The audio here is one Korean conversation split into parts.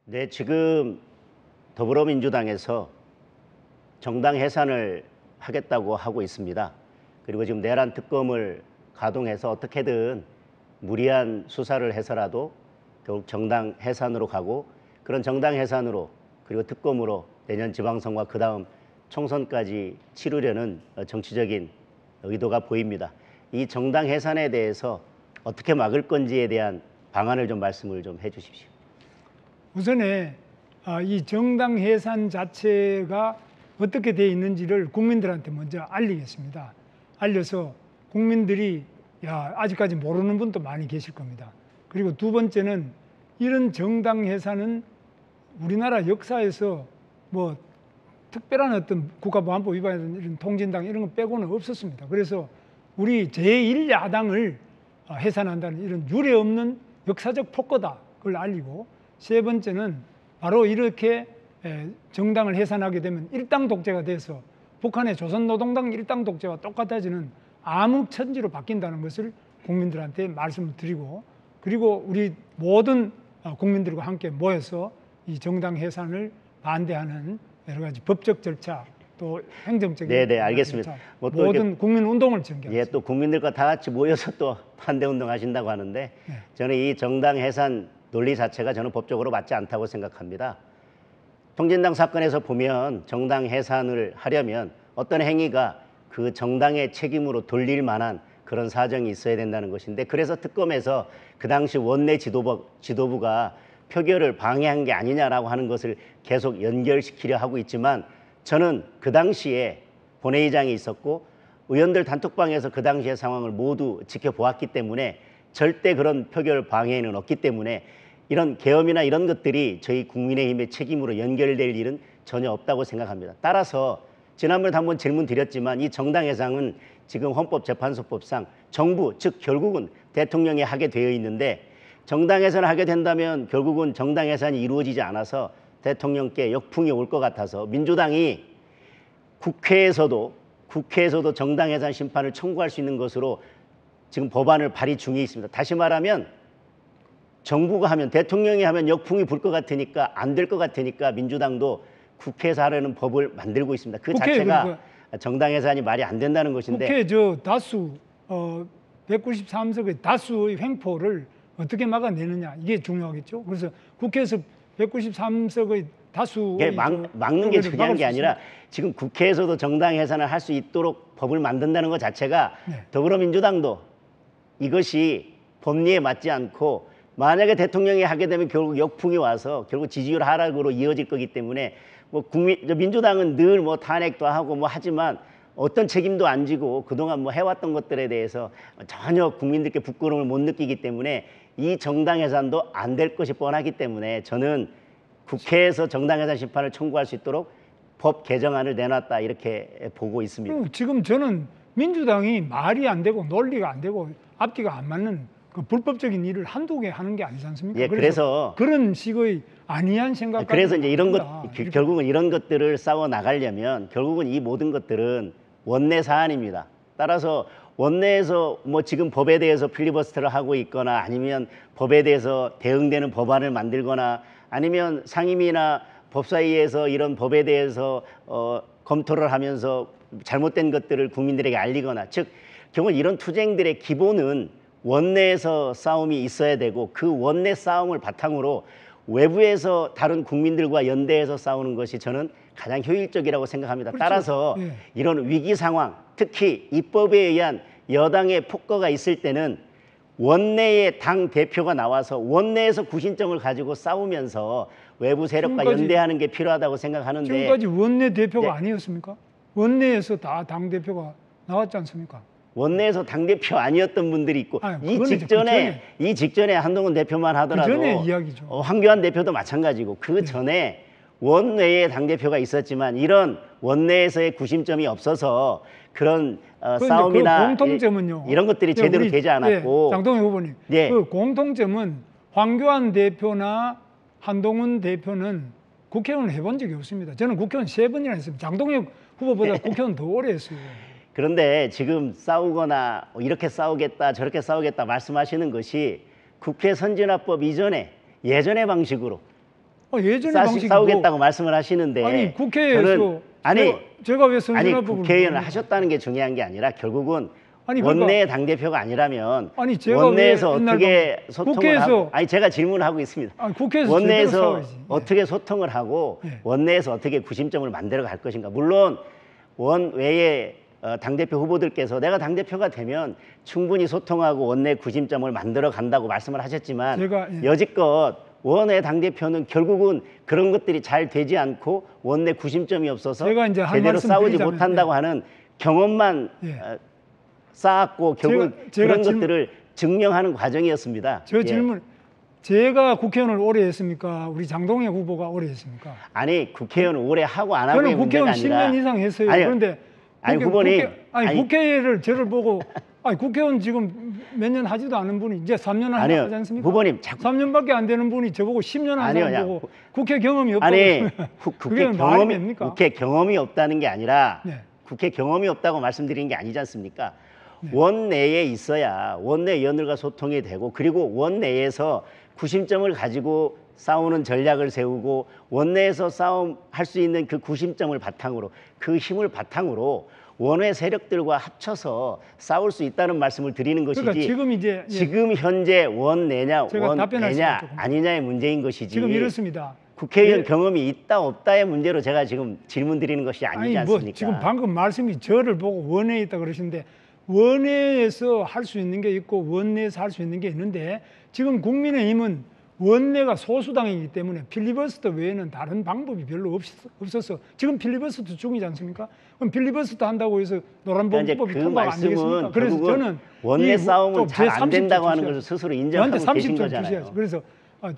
네, 지금 더불어민주당에서 정당 해산을 하겠다고 하고 있습니다. 그리고 지금 내란 특검을 가동해서 어떻게든 무리한 수사를 해서라도 결국 정당 해산으로 가고, 그런 정당 해산으로 그리고 특검으로 내년 지방선거와 그 다음 총선까지 치르려는 정치적인 의도가 보입니다. 이 정당 해산에 대해서 어떻게 막을 건지에 대한 방안을 좀 말씀을 좀 해주십시오. 우선에 이 정당 해산 자체가 어떻게 되어 있는지를 국민들한테 먼저 알리겠습니다. 알려서 국민들이 아직까지 모르는 분도 많이 계실 겁니다. 그리고 두 번째는 이런 정당 해산은 우리나라 역사에서 뭐 특별한 어떤 국가보안법 위반이라든 이런 통진당 이런 거 빼고는 없었습니다. 그래서 우리 제1야당을 해산한다는 이런 유례없는 역사적 폭거다, 그걸 알리고, 세 번째는 바로 이렇게 정당을 해산하게 되면 일당 독재가 돼서 북한의 조선노동당 일당 독재와 똑같아지는 암흑천지로 바뀐다는 것을 국민들한테 말씀을 드리고, 그리고 우리 모든 국민들과 함께 모여서 이 정당 해산을 반대하는 여러 가지 법적 절차, 또 행정적인 네, 알겠습니다. 모든 국민 운동을 전개하겠습니다. 예, 또 국민들과 다 같이 모여서 또 반대 운동 하신다고 하는데, 네. 저는 이 정당 해산 논리 자체가 저는 법적으로 맞지 않다고 생각합니다. 통진당 사건에서 보면 정당 해산을 하려면 어떤 행위가 그 정당의 책임으로 돌릴 만한 그런 사정이 있어야 된다는 것인데, 그래서 특검에서 그 당시 원내 지도부가 표결을 방해한 게 아니냐라고 하는 것을 계속 연결시키려 하고 있지만, 저는 그 당시에 본회의장이 있었고 의원들 단톡방에서 그 당시의 상황을 모두 지켜보았기 때문에 절대 그런 표결 방해는 없기 때문에 이런 계엄이나 이런 것들이 저희 국민의힘의 책임으로 연결될 일은 전혀 없다고 생각합니다. 따라서 지난번에도 한번 질문 드렸지만, 이 정당 해산은 지금 헌법재판소법상 정부, 즉 결국은 대통령이 하게 되어 있는데, 정당 해산을 하게 된다면 결국은 정당 해산이 이루어지지 않아서 대통령께 역풍이 올 것 같아서 민주당이 국회에서도 정당 해산 심판을 청구할 수 있는 것으로 지금 법안을 발의 중에 있습니다. 다시 말하면 정부가 하면, 대통령이 하면 역풍이 불 것 같으니까, 안 될 것 같으니까 민주당도 국회에서 하려는 법을 만들고 있습니다. 그 자체가 정당 해산이 말이 안 된다는 것인데, 국회 다수 193석의 다수의 횡포를 어떻게 막아내느냐, 이게 중요하겠죠. 그래서 국회에서 193석의 다수 막는 게 중요한 게 아니라 지금 국회에서도 정당 해산을 할 수 있도록 법을 만든다는 것 자체가, 네, 더불어민주당도 이것이 법리에 맞지 않고, 만약에 대통령이 하게 되면 결국 역풍이 와서 결국 지지율 하락으로 이어질 거기 때문에, 민주당은 늘 탄핵도 하고 하지만 어떤 책임도 안 지고 그동안 해왔던 것들에 대해서 전혀 국민들께 부끄러움을 못 느끼기 때문에 이 정당 해산도 안 될 것이 뻔하기 때문에, 저는 국회에서 정당 해산 심판을 청구할 수 있도록 법 개정안을 내놨다, 이렇게 보고 있습니다. 지금 저는 민주당이 말이 안 되고 논리가 안 되고 앞뒤가 안 맞는 그 불법적인 일을 한두 개 하는 게 아니지 않습니까? 예, 그래서 그런 식의 안이한 생각. 그래서 이제 이런 결국은 이런 것들을 싸워 나가려면 결국은 이 모든 것들은 원내 사안입니다. 따라서 원내에서 지금 법에 대해서 필리버스터를 하고 있거나, 아니면 법에 대해서 대응되는 법안을 만들거나, 아니면 상임위나 법사위에서 이런 법에 대해서 검토를 하면서 잘못된 것들을 국민들에게 알리거나, 즉 결국 이런 투쟁들의 기본은 원내에서 싸움이 있어야 되고, 그 원내 싸움을 바탕으로 외부에서 다른 국민들과 연대해서 싸우는 것이 저는 가장 효율적이라고 생각합니다. 그렇죠. 따라서 이런 위기 상황, 특히 입법에 의한 여당의 폭거가 있을 때는 원내의 당 대표가 나와서 원내에서 구신점을 가지고 싸우면서 외부 세력과 연대하는 게 필요하다고 생각하는데, 지금까지 원내 대표가 아니었습니까? 원내에서 다 당 대표가 나왔지 않습니까? 원내에서 당대표 아니었던 분들이 있고, 이 직전에 한동훈 대표만 하더라도 그 전에 이야기죠. 황교안 대표도 마찬가지고, 그 전에 원내에 당대표가 있었지만 이런 원내에서의 구심점이 없어서 그런 싸움이나 공통점은요, 이런 것들이 제대로 되지 않았고. 장동희 후보님, 그 공통점은 황교안 대표나 한동훈 대표는 국회의원을 해본 적이 없습니다. 저는 국회의원 3번이나 했습니다. 장동희 후보보다 국회의원 더 오래 했어요. 그런데 지금 싸우거나 이렇게 싸우겠다 저렇게 싸우겠다 말씀하시는 것이 국회 선진화법 이전에 예전의 방식으로 예전의 방식이고 싸우겠다고 말씀을 하시는데 아니 국회에서 저는 제가 왜 아니 선진화법을 국회의원을 봅니까? 하셨다는 게 중요한 게 아니라 결국은 아니, 그러니까- 원내의 당 대표가 아니라면 아니, 제가 원내에서 왜 옛날 어떻게 소통을 국회에서- 하고 아니 제가 질문하고 있습니다. 아니, 국회에서 제대로 원내에서 싸워야지. 어떻게 소통을 하고 예. 원내에서 어떻게 구심점을 만들어 갈 것인가. 물론 원외의 당대표 후보들께서 내가 당대표가 되면 충분히 소통하고 원내 구심점을 만들어 간다고 말씀을 하셨지만 제가- 예. 여지껏 원외 당대표는 결국은 그런 것들이 잘 되지 않고 원내 구심점이 없어서 제가 이제 한 제대로 말씀 싸우지 드리자면, 못한다고 하는 경험만 예. 쌓았고 결국 제가 그런 질문- 것들을 증명하는 과정이었습니다. 저 예. 질문 제가 국회의원을 오래 했습니까? 우리 장동혁 후보가 오래 했습니까? 아니 국회의원 오래 하고 안 하고의 저는 문제가 국회의원 아니라 10년 이상 했어요. 아니요. 그런데 아니, 후보님. 아니. 국회를 저를 보고 아니 국회의원 지금 몇 년 하지도 않은 분이 이제 3년 아니요. 하지 않습니까? 후보님 자꾸 3년밖에 안 되는 분이 저보고 10년 한 아니요, 사람 야, 보고 국회 경험이 없다고 아니 그게 말이 됩니까? 국회 경험이 없다는 게 아니라 네. 국회 경험이 없다고 말씀드리는 게 아니지 않습니까? 원내에 있어야 원내 의원들과 소통이 되고 그리고 원내에서 구심점을 가지고 싸우는 전략을 세우고 원내에서 싸움할 수 있는 그 구심점을 바탕으로 그 힘을 바탕으로 원외 세력들과 합쳐서 싸울 수 있다는 말씀을 드리는 것이지 그러니까 지금 이제 지금 현재 원내냐 제가 답변할 수가 원내냐 조금- 아니냐의 문제인 것이지 지금 이렇습니다. 국회의원 예. 경험이 있다 없다의 문제로 제가 지금 질문 드리는 것이 아니지 아니 뭐 않습니까? 지금 방금 말씀이 저를 보고 원내에 있다 그러시는데 원내에서 할 수 있는 게 있고 원내에서 할 수 있는 게 있는데 지금 국민의힘은 원내가 소수당이기 때문에 필리버스터 외에는 다른 방법이 별로 없어서 지금 필리버스터 중이지 않습니까? 그럼 필리버스터 한다고 해서 그러니까 노란봉법이 이제 그 통과가 안 되겠습니까? 말씀은 그래서 결국은 저는 원내 이 싸움은 좀 잘 안 제30점 된다고 하는 주셔야죠. 것을 스스로 저한테 인정하고 계신 30점 거잖아요. 주셔야죠. 그래서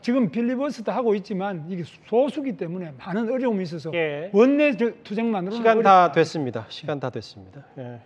지금 필리버스터 하고 있지만 이게 소수기 때문에 많은 어려움이 있어서 예. 원내 투쟁만으로는 시간 어렵다. 다 됐습니다. 시간 다 됐습니다. 예.